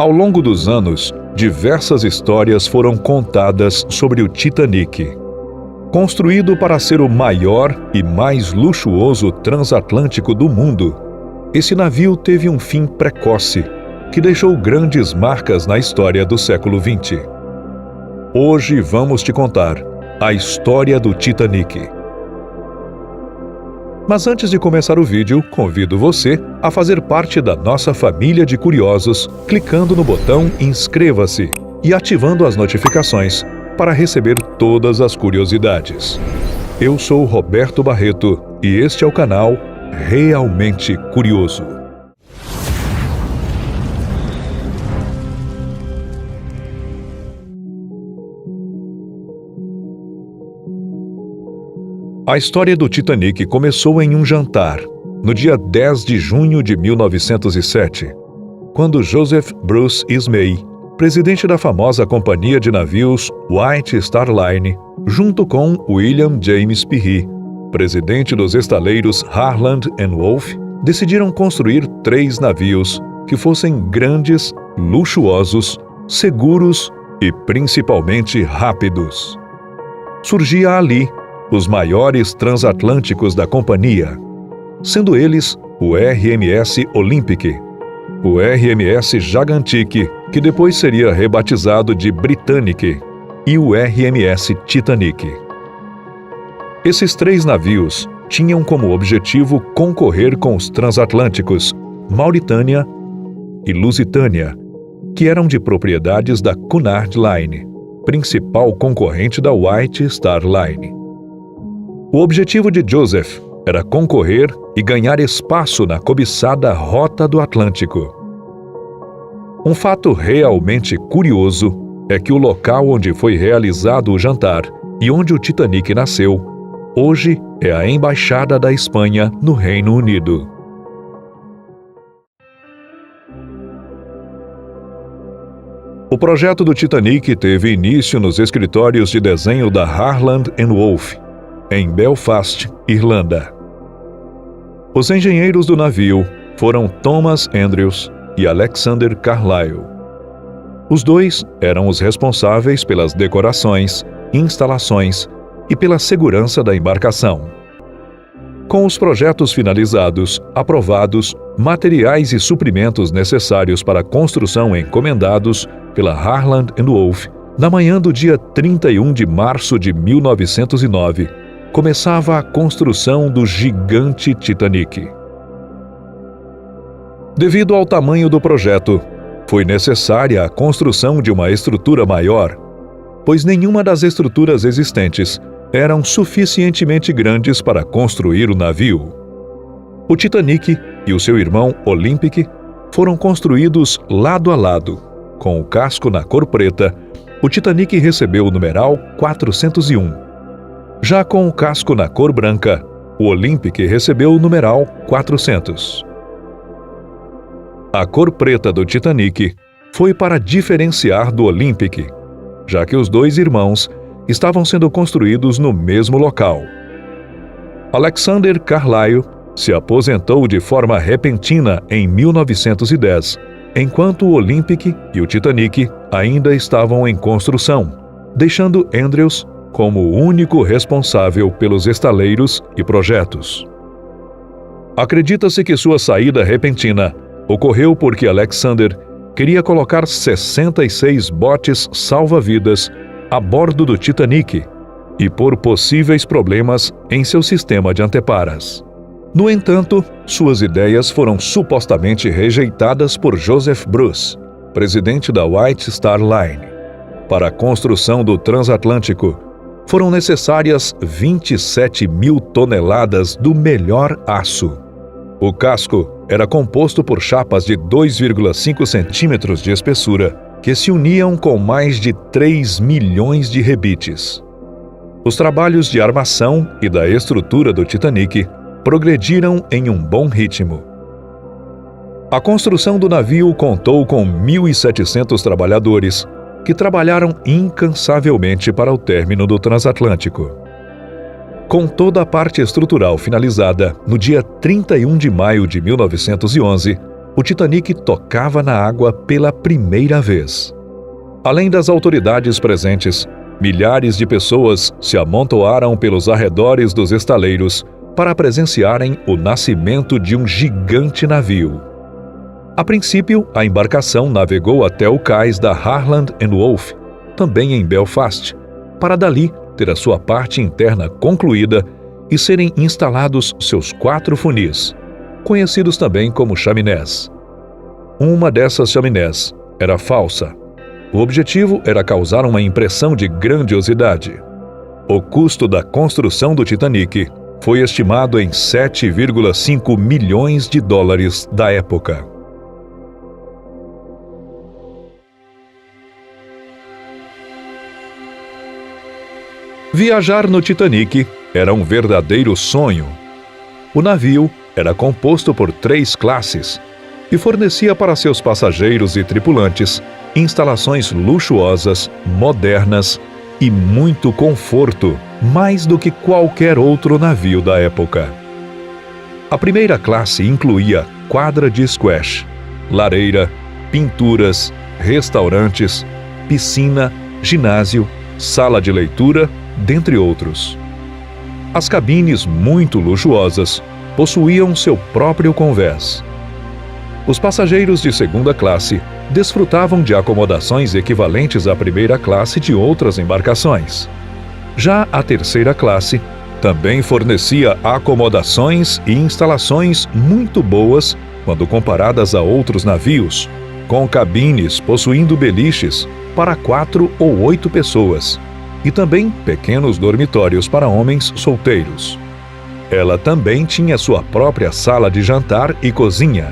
Ao longo dos anos, diversas histórias foram contadas sobre o Titanic. Construído para ser o maior e mais luxuoso transatlântico do mundo, esse navio teve um fim precoce, que deixou grandes marcas na história do século XX. Hoje vamos te contar a história do Titanic. Mas antes de começar o vídeo, convido você a fazer parte da nossa família de curiosos, clicando no botão inscreva-se e ativando as notificações para receber todas as curiosidades. Eu sou Roberto Barreto e este é o canal Realmente Curioso. A história do Titanic começou em um jantar, no dia 10 de junho de 1907, quando Joseph Bruce Ismay, presidente da famosa companhia de navios White Star Line, junto com William James Peary, presidente dos estaleiros Harland & Wolff, decidiram construir 3 navios que fossem grandes, luxuosos, seguros e principalmente rápidos. Surgia ali os maiores transatlânticos da companhia, sendo eles o RMS Olympic, o RMS Gigantic, que depois seria rebatizado de Britannic, e o RMS Titanic. Esses 3 navios tinham como objetivo concorrer com os transatlânticos Mauritania e Lusitânia, que eram de propriedades da Cunard Line, principal concorrente da White Star Line. O objetivo de Joseph era concorrer e ganhar espaço na cobiçada Rota do Atlântico. Um fato realmente curioso é que o local onde foi realizado o jantar e onde o Titanic nasceu, hoje é a Embaixada da Espanha no Reino Unido. O projeto do Titanic teve início nos escritórios de desenho da Harland & Wolff, em Belfast, Irlanda. Os engenheiros do navio foram Thomas Andrews e Alexander Carlyle. Os dois eram os responsáveis pelas decorações, instalações e pela segurança da embarcação. Com os projetos finalizados, aprovados, materiais e suprimentos necessários para a construção encomendados pela Harland & Wolff, na manhã do dia 31 de março de 1909, começava a construção do gigante Titanic. Devido ao tamanho do projeto, foi necessária a construção de uma estrutura maior, pois nenhuma das estruturas existentes eram suficientemente grandes para construir o navio. O Titanic e o seu irmão Olympic foram construídos lado a lado. Com o casco na cor preta, o Titanic recebeu o numeral 401. Já com o casco na cor branca, o Olympic recebeu o numeral 400. A cor preta do Titanic foi para diferenciar do Olympic, já que os 2 irmãos estavam sendo construídos no mesmo local. Alexander Carlyle se aposentou de forma repentina em 1910, enquanto o Olympic e o Titanic ainda estavam em construção, deixando Andrews como o único responsável pelos estaleiros e projetos. Acredita-se que sua saída repentina ocorreu porque Alexander queria colocar 66 botes salva-vidas a bordo do Titanic e por possíveis problemas em seu sistema de anteparas. No entanto, suas ideias foram supostamente rejeitadas por Joseph Bruce, presidente da White Star Line. Para a construção do transatlântico, foram necessárias 27 mil toneladas do melhor aço. O casco era composto por chapas de 2,5 centímetros de espessura, que se uniam com mais de 3 milhões de rebites. Os trabalhos de armação e da estrutura do Titanic progrediram em um bom ritmo. A construção do navio contou com 1.700 trabalhadores, que trabalharam incansavelmente para o término do transatlântico. Com toda a parte estrutural finalizada no dia 31 de maio de 1911, o Titanic tocava na água pela primeira vez. Além das autoridades presentes, milhares de pessoas se amontoaram pelos arredores dos estaleiros para presenciarem o nascimento de um gigante navio. A princípio, a embarcação navegou até o cais da Harland & Wolff, também em Belfast, para dali ter a sua parte interna concluída e serem instalados seus 4 funis, conhecidos também como chaminés. Uma dessas chaminés era falsa. O objetivo era causar uma impressão de grandiosidade. O custo da construção do Titanic foi estimado em 7,5 milhões de dólares da época. Viajar no Titanic era um verdadeiro sonho. O navio era composto por 3 classes e fornecia para seus passageiros e tripulantes instalações luxuosas, modernas e muito conforto, mais do que qualquer outro navio da época. A primeira classe incluía quadra de squash, lareira, pinturas, restaurantes, piscina, ginásio, sala de leitura, dentre outros. As cabines, muito luxuosas, possuíam seu próprio convés. Os passageiros de segunda classe desfrutavam de acomodações equivalentes à primeira classe de outras embarcações. Já a terceira classe também fornecia acomodações e instalações muito boas quando comparadas a outros navios, com cabines possuindo beliches para 4 ou 8 pessoas, e também pequenos dormitórios para homens solteiros. Ela também tinha sua própria sala de jantar e cozinha.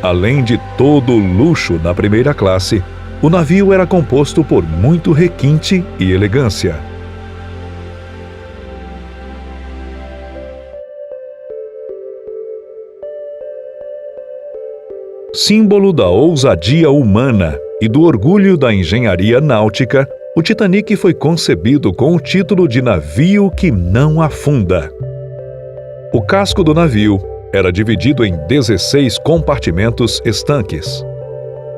Além de todo o luxo na primeira classe, o navio era composto por muito requinte e elegância. Símbolo da ousadia humana e do orgulho da engenharia náutica, o Titanic foi concebido com o título de navio que não afunda. O casco do navio era dividido em 16 compartimentos estanques.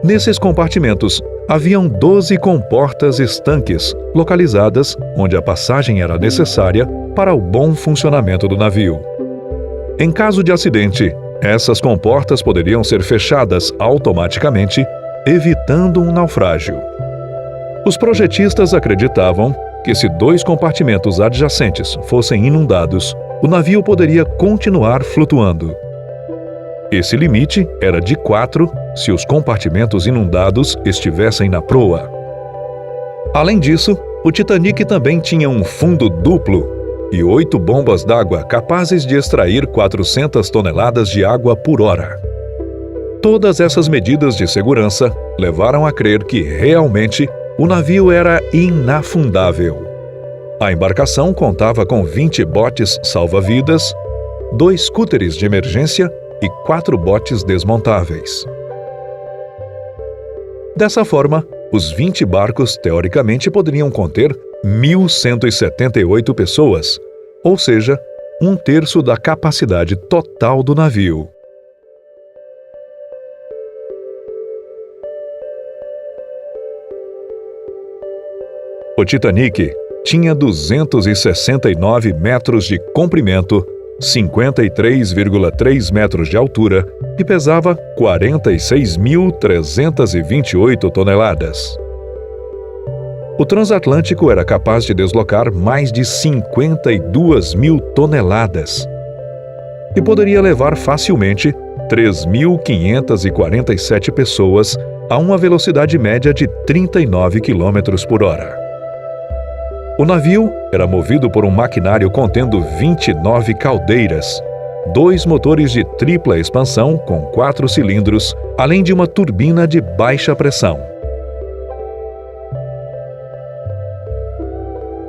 Nesses compartimentos, haviam 12 comportas estanques, localizadas onde a passagem era necessária para o bom funcionamento do navio. Em caso de acidente, essas comportas poderiam ser fechadas automaticamente, evitando um naufrágio. Os projetistas acreditavam que se 2 compartimentos adjacentes fossem inundados, o navio poderia continuar flutuando. Esse limite era de 4 se os compartimentos inundados estivessem na proa. Além disso, o Titanic também tinha um fundo duplo e 8 bombas d'água capazes de extrair 400 toneladas de água por hora. Todas essas medidas de segurança levaram a crer que, realmente, o navio era inafundável. A embarcação contava com 20 botes salva-vidas, 2 cúteres de emergência e 4 botes desmontáveis. Dessa forma, os 20 barcos teoricamente poderiam conter 1.178 pessoas, ou seja, 1/3 da capacidade total do navio. O Titanic tinha 269 metros de comprimento, 53,3 metros de altura e pesava 46.328 toneladas. O transatlântico era capaz de deslocar mais de 52.000 toneladas e poderia levar facilmente 3.547 pessoas a uma velocidade média de 39 km por hora. O navio era movido por um maquinário contendo 29 caldeiras, 2 motores de tripla expansão com 4 cilindros, além de uma turbina de baixa pressão.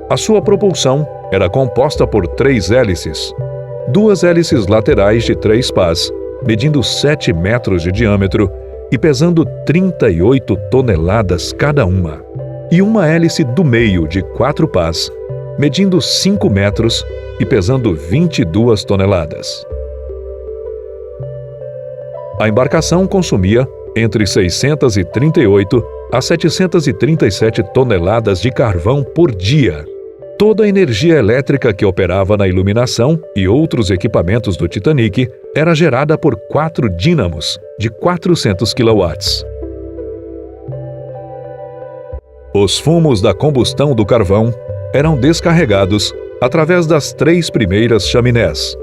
A sua propulsão era composta por 3 hélices, 2 hélices laterais de 3 pás, medindo 7 metros de diâmetro e pesando 38 toneladas cada uma, e uma hélice do meio de 4 pás, medindo 5 metros e pesando 22 toneladas. A embarcação consumia entre 638 a 737 toneladas de carvão por dia. Toda a energia elétrica que operava na iluminação e outros equipamentos do Titanic era gerada por 4 dínamos de 400 kW. Os fumos da combustão do carvão eram descarregados através das 3 primeiras chaminés.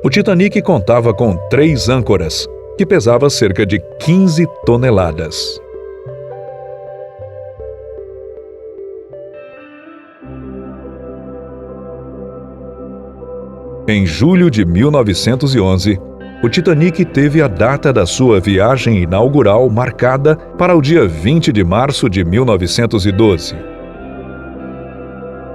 O Titanic contava com 3 âncoras, que pesava cerca de 15 toneladas. Em julho de 1911, o Titanic teve a data da sua viagem inaugural marcada para o dia 20 de março de 1912.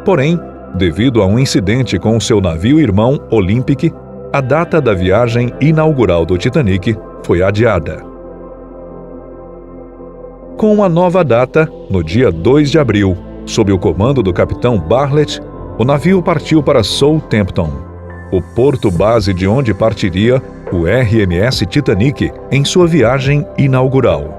Porém, devido a um incidente com seu navio irmão Olympic, a data da viagem inaugural do Titanic foi adiada. Com uma nova data, no dia 2 de abril, sob o comando do capitão Bartlett, o navio partiu para Southampton, o porto base de onde partiria o RMS Titanic em sua viagem inaugural.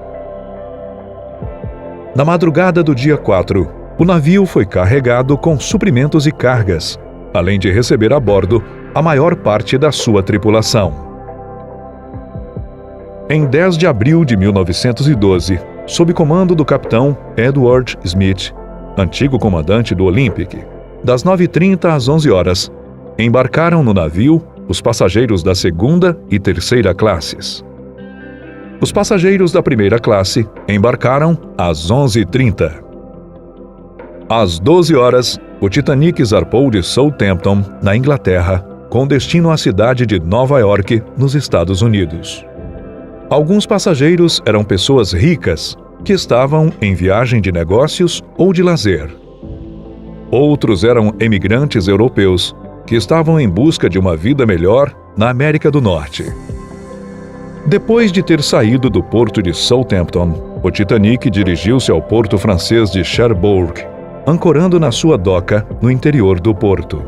Na madrugada do dia 4, o navio foi carregado com suprimentos e cargas, além de receber a bordo a maior parte da sua tripulação. Em 10 de abril de 1912, sob comando do capitão Edward Smith, antigo comandante do Olympic, das 9h30 às 11 horas, embarcaram no navio os passageiros da segunda e terceira classes. Os passageiros da primeira classe embarcaram às 11h30. Às 12 horas, o Titanic zarpou de Southampton, na Inglaterra, com destino à cidade de Nova York, nos Estados Unidos. Alguns passageiros eram pessoas ricas que estavam em viagem de negócios ou de lazer. Outros eram emigrantes europeus que estavam em busca de uma vida melhor na América do Norte. Depois de ter saído do porto de Southampton, o Titanic dirigiu-se ao porto francês de Cherbourg, ancorando na sua doca no interior do porto.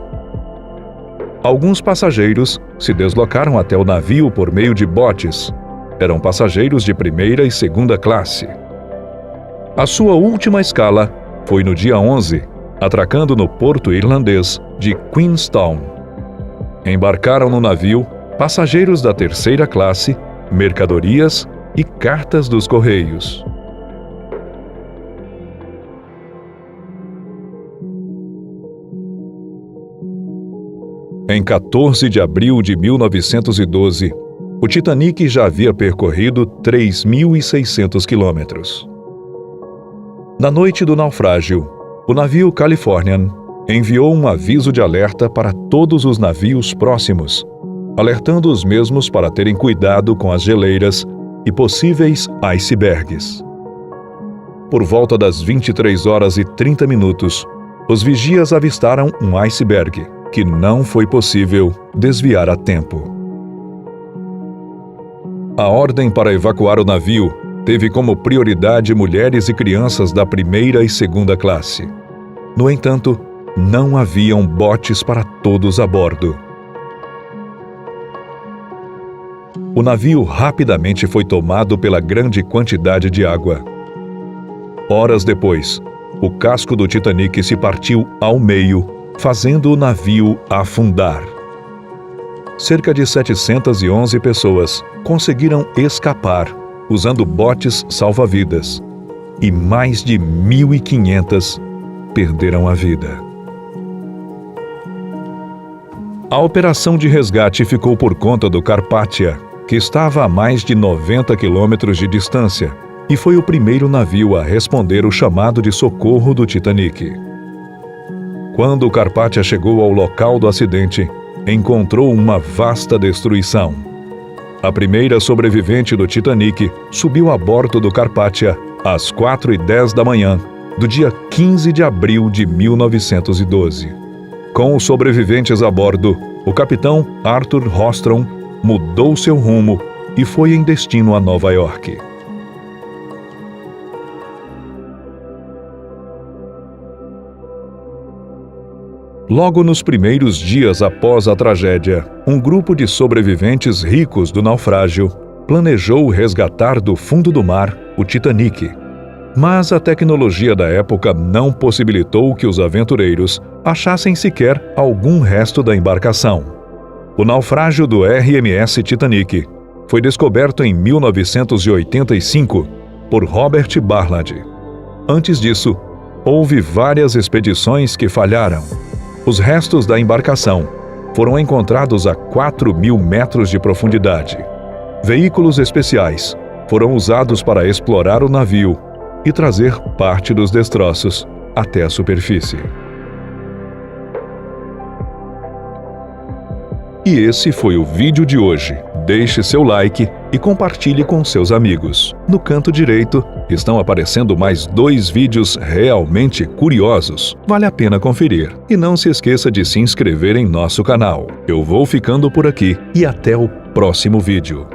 Alguns passageiros se deslocaram até o navio por meio de botes. Eram passageiros de primeira e segunda classe. A sua última escala foi no dia 11, atracando no porto irlandês de Queenstown. Embarcaram no navio passageiros da terceira classe, mercadorias e cartas dos correios. Em 14 de abril de 1912, o Titanic já havia percorrido 3.600 quilômetros. Na noite do naufrágio, o navio Californian enviou um aviso de alerta para todos os navios próximos, alertando os mesmos para terem cuidado com as geleiras e possíveis icebergs. Por volta das 23h30, os vigias avistaram um iceberg, que não foi possível desviar a tempo. A ordem para evacuar o navio teve como prioridade mulheres e crianças da primeira e segunda classe. No entanto, não haviam botes para todos a bordo. O navio rapidamente foi tomado pela grande quantidade de água. Horas depois, o casco do Titanic se partiu ao meio, fazendo o navio afundar. Cerca de 711 pessoas conseguiram escapar usando botes salva-vidas e mais de 1.500 perderam a vida. A operação de resgate ficou por conta do Carpathia, que estava a mais de 90 quilômetros de distância e foi o primeiro navio a responder o chamado de socorro do Titanic. Quando o Carpathia chegou ao local do acidente, encontrou uma vasta destruição. A primeira sobrevivente do Titanic subiu a bordo do Carpathia às 4h10 da manhã, do dia 15 de abril de 1912. Com os sobreviventes a bordo, o capitão Arthur Rostron mudou seu rumo e foi em destino a Nova York. Logo nos primeiros dias após a tragédia, um grupo de sobreviventes ricos do naufrágio planejou resgatar do fundo do mar o Titanic. Mas a tecnologia da época não possibilitou que os aventureiros achassem sequer algum resto da embarcação. O naufrágio do RMS Titanic foi descoberto em 1985 por Robert Barnard. Antes disso, houve várias expedições que falharam. Os restos da embarcação foram encontrados a 4.000 metros de profundidade. Veículos especiais foram usados para explorar o navio e trazer parte dos destroços até a superfície. E esse foi o vídeo de hoje. Deixe seu like e compartilhe com seus amigos. No canto direito estão aparecendo mais 2 vídeos realmente curiosos. Vale a pena conferir. E não se esqueça de se inscrever em nosso canal. Eu vou ficando por aqui e até o próximo vídeo.